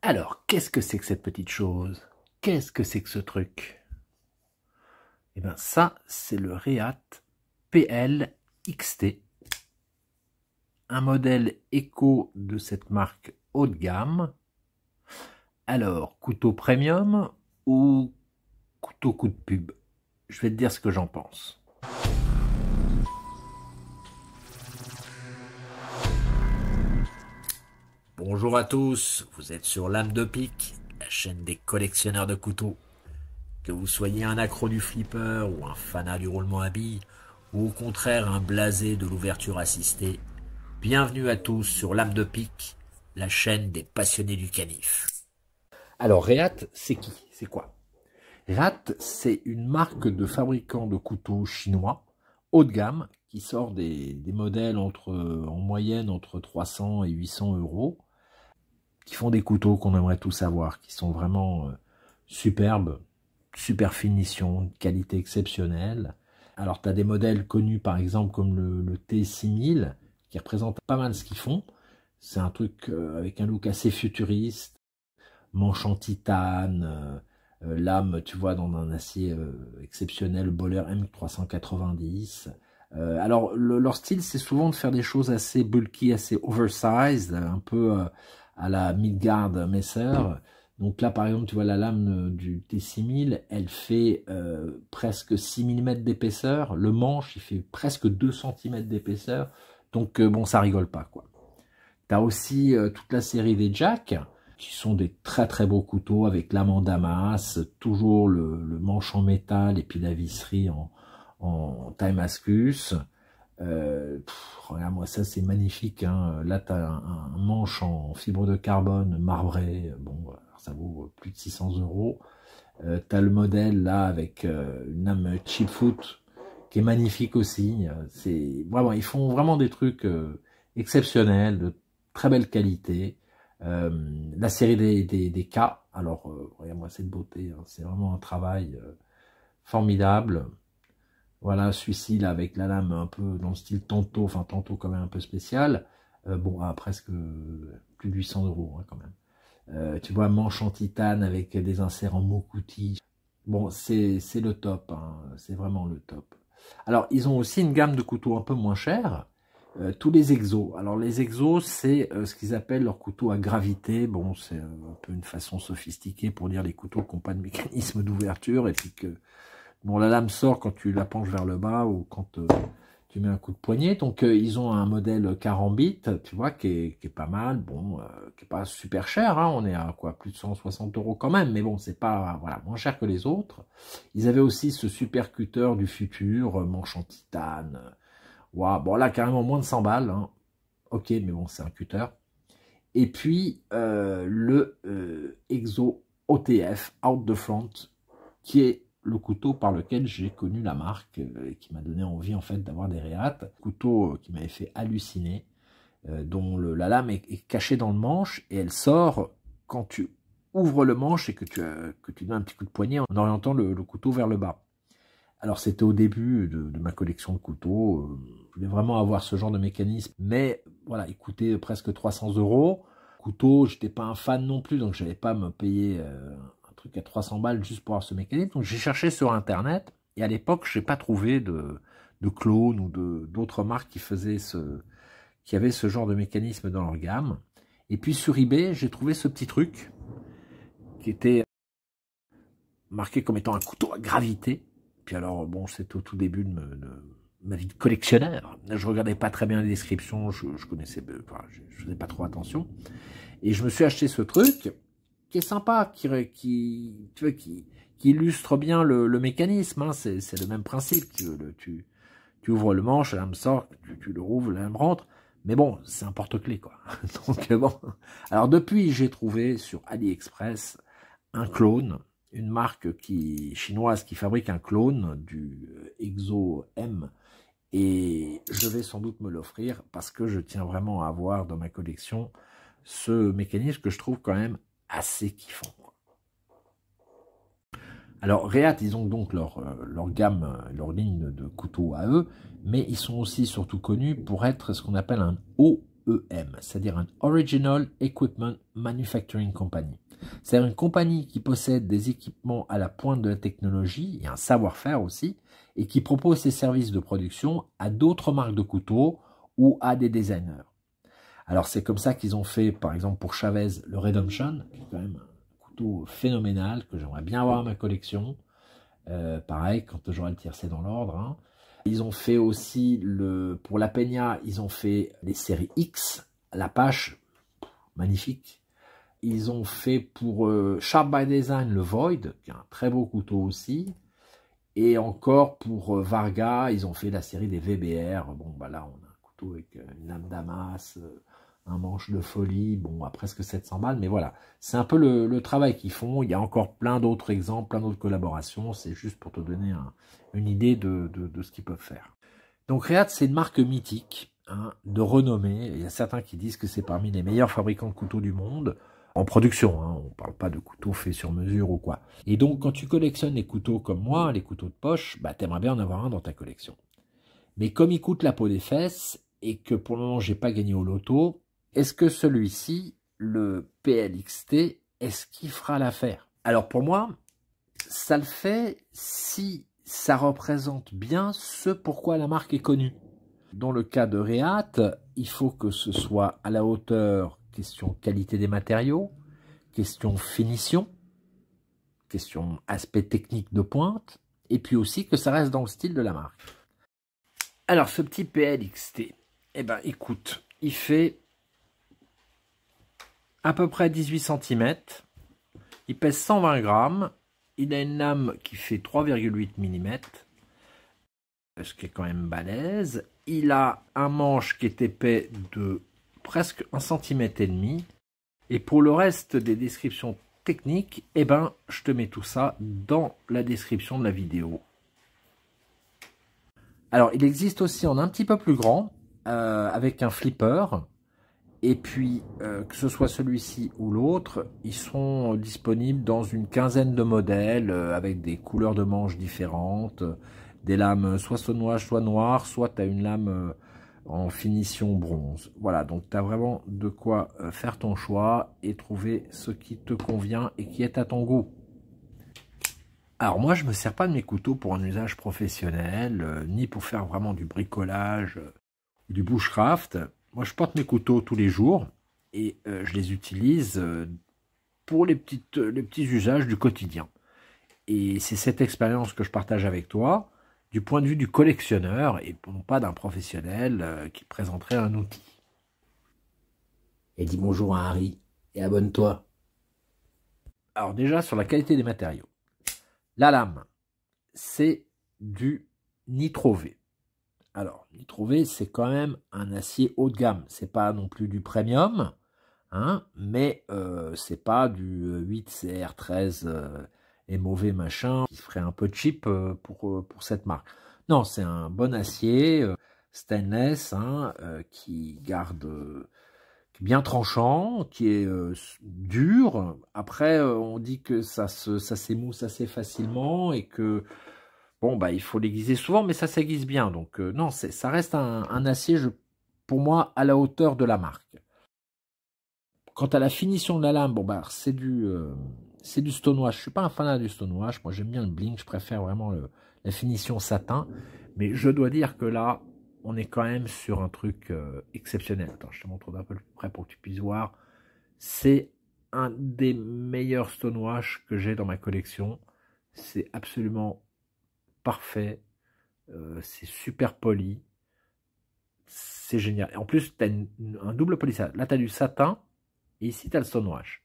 Alors, qu'est-ce que c'est que cette petite chose? Qu'est-ce que c'est que ce truc? Eh bien, ça, c'est le Rehat PL XT. Un modèle éco de cette marque haut de gamme. Alors, couteau premium ou couteau coup de pub? Je vais te dire ce que j'en pense. Bonjour à tous, vous êtes sur Lame de Pique, la chaîne des collectionneurs de couteaux. Que vous soyez un accro du flipper ou un fanat du roulement à billes, ou au contraire un blasé de l'ouverture assistée, bienvenue à tous sur Lame de Pique, la chaîne des passionnés du canif. Alors Rehat, c'est qui? C'est quoi? Rehat, c'est une marque de fabricants de couteaux chinois, haut de gamme, qui sort des modèles en moyenne entre 300 et 800 euros, qui font des couteaux qu'on aimerait tous avoir, qui sont vraiment superbes, super finition, qualité exceptionnelle. Alors tu as des modèles connus par exemple comme le T6000, qui représente pas mal ce qu'ils font. C'est un truc avec un look assez futuriste, manche en titane, lame, tu vois, dans un acier exceptionnel, Bohler M390. Alors, leur style, c'est souvent de faire des choses assez bulky, assez oversized, un peu à la Midgard Messer. Donc là, par exemple, tu vois la lame du T6000, elle fait presque 6 mm d'épaisseur. Le manche, il fait presque 2 cm d'épaisseur. Donc, bon, ça rigole pas, quoi. Tu as aussi toute la série des Jack, qui sont des très très beaux couteaux avec lame en damas, toujours le manche en métal et puis la visserie en Damascus. Regarde-moi ça, c'est magnifique, hein. Là, tu as un manche en fibre de carbone marbré. Bon, ça vaut plus de 600 euros. Tu as le modèle là avec une lame Chipfoot qui est magnifique aussi. C'est vraiment, ils font vraiment des trucs exceptionnels, de très belle qualité. La série des K, alors regarde-moi cette beauté, hein. C'est vraiment un travail formidable. Voilà, celui-ci là avec la lame un peu dans le style Tanto, enfin Tanto quand même un peu spécial. Bon, à presque plus de 800 euros hein, quand même. Tu vois, manche en titane avec des inserts en Mokouti. Bon, c'est le top, hein, c'est vraiment le top. Alors, ils ont aussi une gamme de couteaux un peu moins chers. Tous les exos. Alors les exos, c'est ce qu'ils appellent leurs couteaux à gravité. Bon, c'est un peu une façon sophistiquée pour dire les couteaux qui n'ont pas de mécanisme d'ouverture et puis que bon, la lame sort quand tu la penches vers le bas ou quand tu mets un coup de poignet. Donc ils ont un modèle Karambit, tu vois, qui est pas mal. Bon, qui est pas super cher. Hein, on est à quoi, plus de 160 euros quand même. Mais bon, c'est pas voilà moins cher que les autres. Ils avaient aussi ce super cutter du futur, manche en titane. Wow, bon là carrément moins de 100 balles, hein. Ok, mais bon c'est un cutter. Et puis le Exo OTF Out the Front, qui est le couteau par lequel j'ai connu la marque et qui m'a donné envie en fait d'avoir des Rehat. Couteau qui m'avait fait halluciner, dont la lame est cachée dans le manche et elle sort quand tu ouvres le manche et que tu donnes un petit coup de poignet en orientant le couteau vers le bas. Alors c'était au début de ma collection de couteaux, je voulais vraiment avoir ce genre de mécanisme, mais voilà, il coûtait presque 300 euros. Couteau, j'étais pas un fan non plus, donc je n'allais pas me payer un truc à 300 balles juste pour avoir ce mécanisme. Donc j'ai cherché sur internet, et à l'époque, je n'ai pas trouvé de clone ou d'autres marques qui avaient ce genre de mécanisme dans leur gamme. Et puis sur eBay, j'ai trouvé ce petit truc qui était marqué comme étant un couteau à gravité. Puis alors, bon, c'était au tout début de ma vie de collectionneur. Je regardais pas très bien les descriptions, je connaissais, enfin, je faisais pas trop attention. Et je me suis acheté ce truc qui est sympa, qui illustre bien le mécanisme. Hein. C'est le même principe. Tu ouvres le manche, la lame sort, tu le rouvres, la lame rentre. Mais bon, c'est un porte-clés, quoi. Donc bon. Alors depuis, j'ai trouvé sur AliExpress un clone, une marque chinoise qui fabrique un clone du Exo M, et je vais sans doute me l'offrir parce que je tiens vraiment à avoir dans ma collection ce mécanisme que je trouve quand même assez kiffant. Alors Rehat, ils ont donc leur gamme, leur ligne de couteaux à eux, mais ils sont aussi surtout connus pour être ce qu'on appelle un haut OEM, c'est-à-dire un Original Equipment Manufacturing Company. C'est-à-dire une compagnie qui possède des équipements à la pointe de la technologie et un savoir-faire aussi, et qui propose ses services de production à d'autres marques de couteaux ou à des designers. Alors c'est comme ça qu'ils ont fait, par exemple pour Chavez, le Redemption, qui est quand même un couteau phénoménal que j'aimerais bien avoir à ma collection. Pareil, quand j'aurai le tiercé dans l'ordre. Hein. Ils ont fait aussi, pour la Peña, ils ont fait les séries X, l'Apache, magnifique. Ils ont fait pour Sharp by Design le Void, qui est un très beau couteau aussi. Et encore pour Varga, ils ont fait la série des VBR. Bon, bah là, on a un couteau avec une lame Damas, un manche de folie, bon, à presque 700 balles, mais voilà. C'est un peu le travail qu'ils font. Il y a encore plein d'autres exemples, plein d'autres collaborations. C'est juste pour te donner une idée de ce qu'ils peuvent faire. Donc, Reate, c'est une marque mythique, hein, de renommée. Il y a certains qui disent que c'est parmi les meilleurs fabricants de couteaux du monde. En production, hein, on ne parle pas de couteaux faits sur mesure ou quoi. Et donc, quand tu collectionnes les couteaux comme moi, les couteaux de poche, bah, t'aimerais bien en avoir un dans ta collection. Mais comme il coûte la peau des fesses, et que pour le moment, j'ai pas gagné au loto, est-ce que celui-ci, le PLXT, est-ce qu'il fera l'affaire? Alors pour moi, ça le fait si ça représente bien ce pourquoi la marque est connue. Dans le cas de Reate, il faut que ce soit à la hauteur, question qualité des matériaux, question finition, question aspect technique de pointe, et puis aussi que ça reste dans le style de la marque. Alors ce petit PLXT, eh ben écoute, il fait à peu près 18 cm, il pèse 120 grammes, il a une lame qui fait 3,8 mm, ce qui est quand même balèze. Il a un manche qui est épais de presque 1,5 cm. Et pour le reste des descriptions techniques, eh ben, je te mets tout ça dans la description de la vidéo. Alors, il existe aussi en un petit peu plus grand, avec un flipper. Et puis, que ce soit celui-ci ou l'autre, ils sont disponibles dans une quinzaine de modèles, avec des couleurs de manches différentes, des lames soit stonewash, soit noires, soit tu as une lame en finition bronze. Voilà, donc tu as vraiment de quoi faire ton choix et trouver ce qui te convient et qui est à ton goût. Alors moi, je ne me sers pas de mes couteaux pour un usage professionnel, ni pour faire vraiment du bricolage, du bushcraft. Moi, je porte mes couteaux tous les jours et je les utilise pour les petits usages du quotidien. Et c'est cette expérience que je partage avec toi, du point de vue du collectionneur et non pas d'un professionnel qui présenterait un outil. Et dis bonjour à Harry et abonne-toi. Alors déjà, sur la qualité des matériaux. La lame, c'est du Nitro V. Alors, Nitro V, c'est quand même un acier haut de gamme. C'est pas non plus du premium, hein, mais c'est pas du 8CR13 MOV machin qui ferait un peu cheap pour cette marque. Non, c'est un bon acier stainless hein, qui garde qui est bien tranchant, qui est dur. Après, on dit que ça s'émousse assez facilement et que bon, bah, il faut l'aiguiser souvent, mais ça s'aiguise bien. Donc, non, ça reste un acier, pour moi, à la hauteur de la marque. Quant à la finition de la lame, bon, bah, c'est du stonewash. Je suis pas un fanat du stonewash. Moi, j'aime bien le bling. Je préfère vraiment la finition satin. Mais je dois dire que là, on est quand même sur un truc exceptionnel. Attends, je te montre d'un peu plus près pour que tu puisses voir. C'est un des meilleurs stonewash que j'ai dans ma collection. C'est absolument parfait, c'est super poli, c'est génial. Et en plus, tu as un double polissage. Là, tu as du satin, et ici, tu as le stonewash.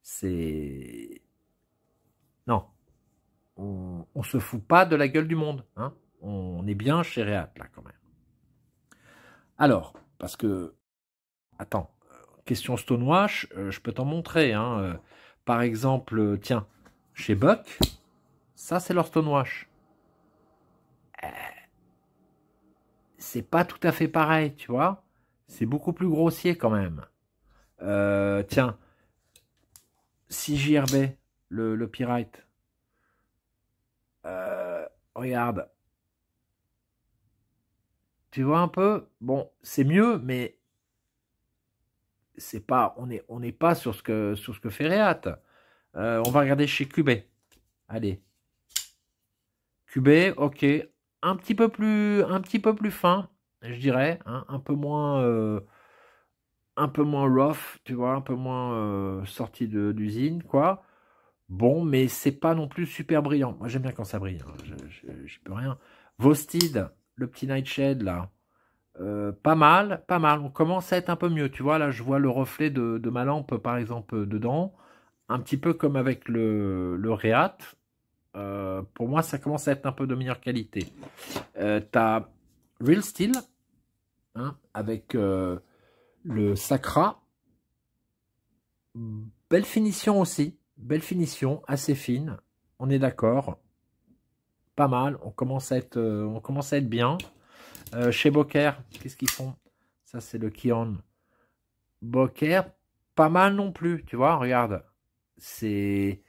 C'est... Non, on se fout pas de la gueule du monde. Hein, on est bien chez Reate, là, quand même. Alors, parce que... Attends, question stonewash, je peux t'en montrer. Hein, par exemple, tiens, chez Buck, ça, c'est leur stonewash. C'est pas tout à fait pareil, tu vois. C'est beaucoup plus grossier quand même. Tiens, 6JRB, le Pirate. Regarde. Tu vois un peu? Bon, c'est mieux, mais c'est pas, on n'est pas sur ce que fait Reate. On va regarder chez QB. Allez. QB, ok. Un petit peu plus fin, je dirais. Hein, un peu moins rough, tu vois, un peu moins sorti d'usine, quoi. Bon, mais c'est pas non plus super brillant. Moi, j'aime bien quand ça brille. Hein. J'y peux rien. Vosted, le petit Nightshade, là. Pas mal, pas mal. On commence à être un peu mieux. Tu vois, là, je vois le reflet de ma lampe, par exemple, dedans. Un petit peu comme avec le Reate. Pour moi, ça commence à être un peu de meilleure qualité. T'as Real Steel, hein, avec le Sacra. Belle finition aussi. Belle finition, assez fine. On est d'accord. Pas mal. On commence à être bien. Chez Boker, qu'est-ce qu'ils font? Ça, c'est le Kion. Boker, pas mal non plus. Tu vois, regarde. C'est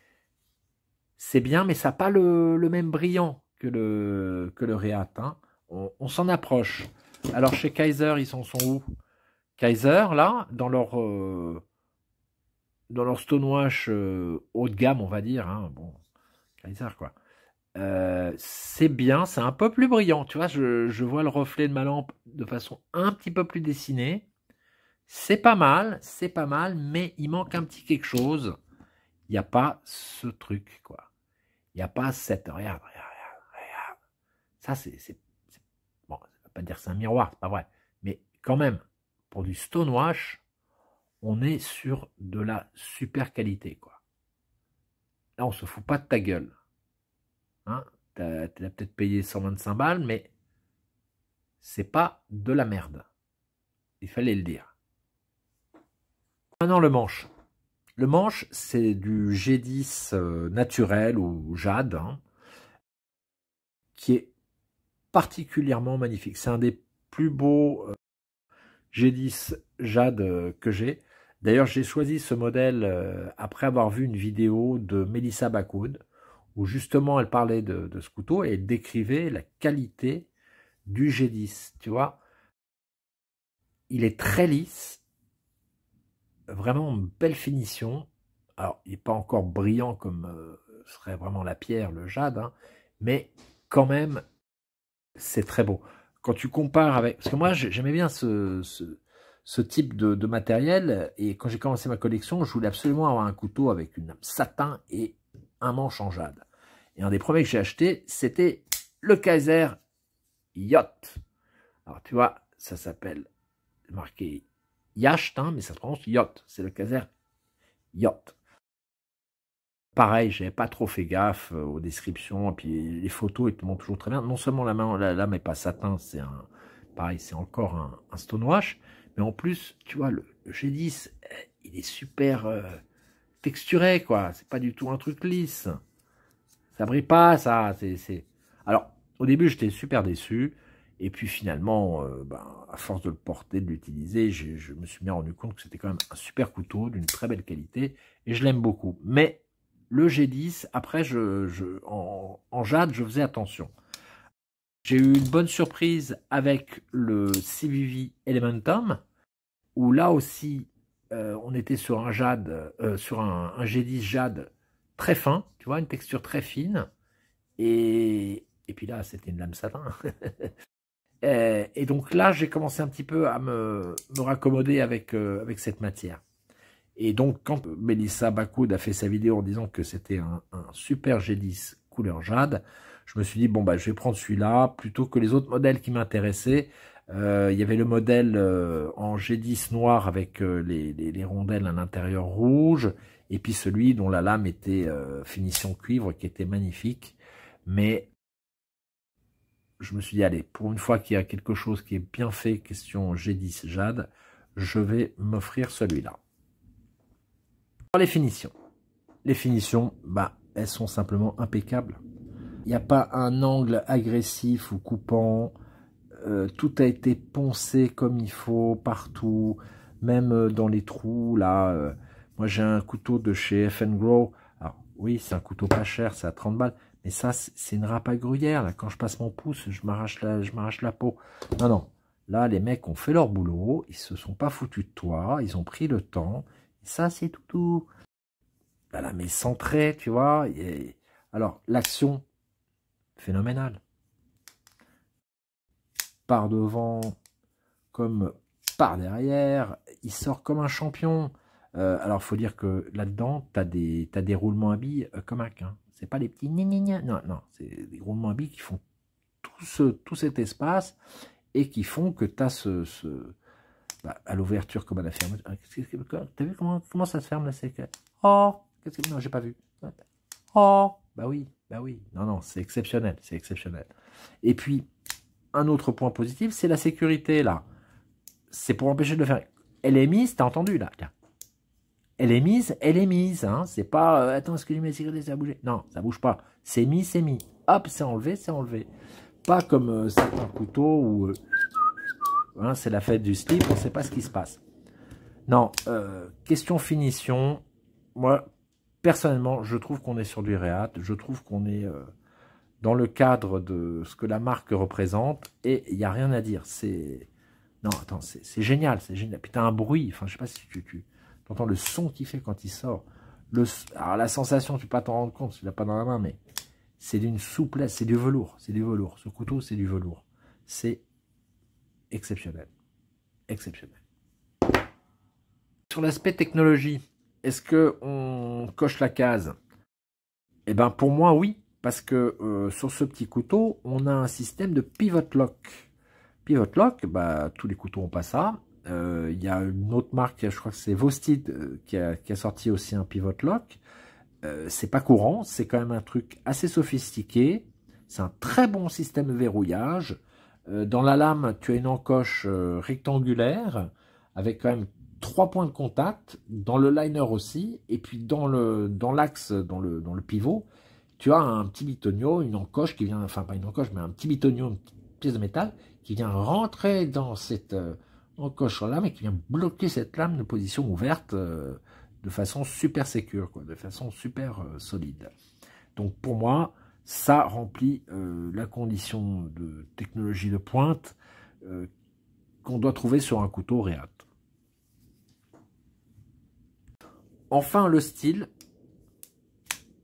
bien, mais ça n'a pas le même brillant que le Reate. Hein. On s'en approche. Alors, chez Kaiser, ils sont où? Kaiser, là, dans leur stonewash haut de gamme, on va dire. Hein. Bon, Kaiser, quoi. C'est bien, c'est un peu plus brillant. Tu vois, je vois le reflet de ma lampe de façon un petit peu plus dessinée. C'est pas mal, mais il manque un petit quelque chose. Il n'y a pas ce truc, quoi. Il n'y a pas cette... Regarde. Ça, c'est... Bon, ça ne veut pas dire que c'est un miroir, c'est pas vrai. Mais quand même, pour du stonewash, on est sur de la super qualité, quoi. Là, on se fout pas de ta gueule. Hein, t'as peut-être payé 125 balles, mais c'est pas de la merde. Il fallait le dire. Maintenant, le manche. Le manche, c'est du G10 naturel ou jade, hein, qui est particulièrement magnifique. C'est un des plus beaux G10 jade que j'ai. D'ailleurs, j'ai choisi ce modèle après avoir vu une vidéo de Melissa Backwood, où justement elle parlait de ce couteau et elle décrivait la qualité du G10, tu vois. Il est très lisse, vraiment une belle finition. Alors, il n'est pas encore brillant comme serait vraiment la pierre, le jade, hein, mais quand même, c'est très beau. Quand tu compares avec... Parce que moi, j'aimais bien ce type de matériel, et quand j'ai commencé ma collection, je voulais absolument avoir un couteau avec une lame satin et un manche en jade. Et un des premiers que j'ai acheté, c'était le Kaiser Yacht. Alors, tu vois, ça s'appelle marqué Yacht, hein, mais ça se prononce Yacht. C'est le Kaiser Yacht. Pareil, j'avais pas trop fait gaffe aux descriptions, et puis les photos, ils te montrent toujours très bien. Non seulement la lame n'est pas satin, pareil, c'est encore un stonewash, mais en plus, tu vois, le G10, il est super texturé, quoi. C'est pas du tout un truc lisse. Ça brille pas, ça. Alors, au début, j'étais super déçu. Et puis finalement, à force de le porter, de l'utiliser, je me suis bien rendu compte que c'était quand même un super couteau, d'une très belle qualité. Et je l'aime beaucoup. Mais le G10, après, en jade, je faisais attention. J'ai eu une bonne surprise avec le CVV Elementum, où là aussi, on était sur un jade, sur un G10 jade très fin, tu vois, une texture très fine. Et puis là, c'était une lame satin. Et donc là, j'ai commencé un petit peu à me raccommoder avec cette matière. Et donc, quand Melissa Backwood a fait sa vidéo en disant que c'était un super G10 couleur jade, je me suis dit, bon, bah, je vais prendre celui-là plutôt que les autres modèles qui m'intéressaient. Il y avait le modèle en G10 noir avec les rondelles à l'intérieur rouge, et puis celui dont la lame était finition cuivre, qui était magnifique. Mais je me suis dit, allez, pour une fois qu'il y a quelque chose qui est bien fait, question G10 jade, je vais m'offrir celui-là. Les finitions. Les finitions, elles sont simplement impeccables. Il n'y a pas un angle agressif ou coupant. Tout a été poncé comme il faut, partout. Même dans les trous, là. Moi, j'ai un couteau de chez F&Grow. Alors, oui, c'est un couteau pas cher, c'est à 30 balles. Mais ça, c'est une râpe à gruyère. Là. Quand je passe mon pouce, je m'arrache la peau. Non, non. Là, les mecs ont fait leur boulot, ils se sont pas foutus de toi, ils ont pris le temps. Ça, c'est tout. Voilà, mais centré, tu vois. Alors, l'action, phénoménale. Par devant, comme par derrière, il sort comme un champion. Alors, il faut dire que là-dedans, tu as des roulements à billes comme un quin. C'est pas les petits gna. Non, c'est des roulements à billes qui font tout cet espace et qui font que tu as bah, à l'ouverture comme à la fermeture. T'as vu comment ça se ferme là? Oh, non, j'ai pas vu. Oh, bah oui. Non, c'est exceptionnel, c'est exceptionnel. Et puis, un autre point positif, c'est la sécurité là. C'est pour empêcher de le faire. Elle est mise, t'as entendu là? Elle est mise, hein. C'est pas, attends, est-ce que la sécurité ça a bougé? Non, ça bouge pas. C'est mis. Hop, c'est enlevé. Pas comme certains couteaux où hein, c'est la fête du slip, on ne sait pas ce qui se passe. Non, question finition. Moi, personnellement, je trouve qu'on est sur du Reate. Je trouve qu'on est dans le cadre de ce que la marque représente. Et il n'y a rien à dire. Non, attends, c'est génial. C'est génial. Puis tu as un bruit. Enfin, je sais pas si tu entends le son qu'il fait quand il sort. Alors, la sensation, tu ne peux pas t'en rendre compte. Tu ne l'as pas dans la main, mais c'est d'une souplesse. C'est du velours. C'est du velours. Ce couteau, c'est du velours. C'est exceptionnel. Exceptionnel. Sur l'aspect technologie, est-ce qu'on coche la case? Eh bien, pour moi, oui. Parce que sur ce petit couteau, on a un système de pivot lock. Pivot lock, bah, tous les couteaux n'ont pas ça. Il y a une autre marque, je crois que c'est Vostid, qui a sorti aussi un pivot lock. C'est pas courant, c'est quand même un truc assez sophistiqué. C'est un très bon système de verrouillage. Dans la lame, tu as une encoche rectangulaire avec quand même 3 points de contact. Dans le liner aussi. Et puis dans l'axe, dans le pivot, tu as un petit bitonio, une encoche qui vient, enfin pas une encoche, mais un petit bitonio, une pièce de métal qui vient rentrer dans cette encoche sur lame et qui vient bloquer cette lame de position ouverte de façon super sécure, quoi, de façon super solide. Donc pour moi, ça remplit la condition de technologie de pointe qu'on doit trouver sur un couteau Reate. Enfin, le style.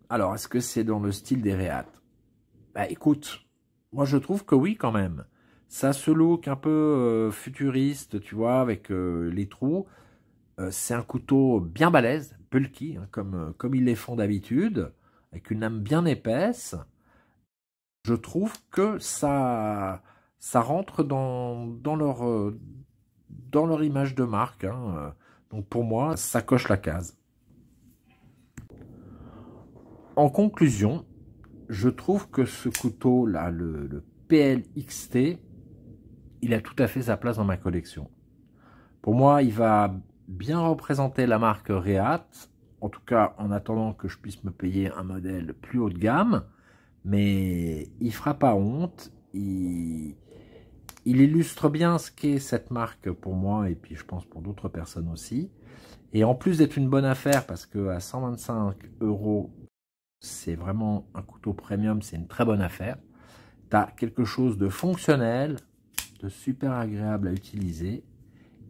Alors, est-ce que c'est dans le style des Reate? Bah écoute, moi je trouve que oui quand même. Ça a ce look un peu futuriste, tu vois, avec les trous. C'est un couteau bien balèze, bulky, hein, comme ils les font d'habitude, avec une lame bien épaisse. Je trouve que ça rentre dans leur image de marque. Hein. Donc pour moi, ça coche la case. En conclusion, je trouve que ce couteau-là, le PLXT, il a tout à fait sa place dans ma collection. Pour moi, il va bien représenter la marque Reate, en tout cas en attendant que je puisse me payer un modèle plus haut de gamme, mais il fera pas honte, il illustre bien ce qu'est cette marque pour moi et puis je pense pour d'autres personnes aussi. Et en plus d'être une bonne affaire parce que à 125 €, c'est vraiment un couteau premium, c'est une très bonne affaire. Tu as quelque chose de fonctionnel, de super agréable à utiliser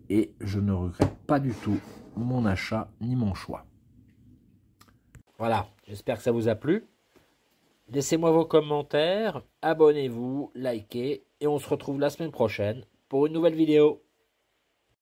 et je ne regrette pas du tout mon achat ni mon choix. Voilà, j'espère que ça vous a plu. Laissez-moi vos commentaires, abonnez-vous, likez et on se retrouve la semaine prochaine pour une nouvelle vidéo.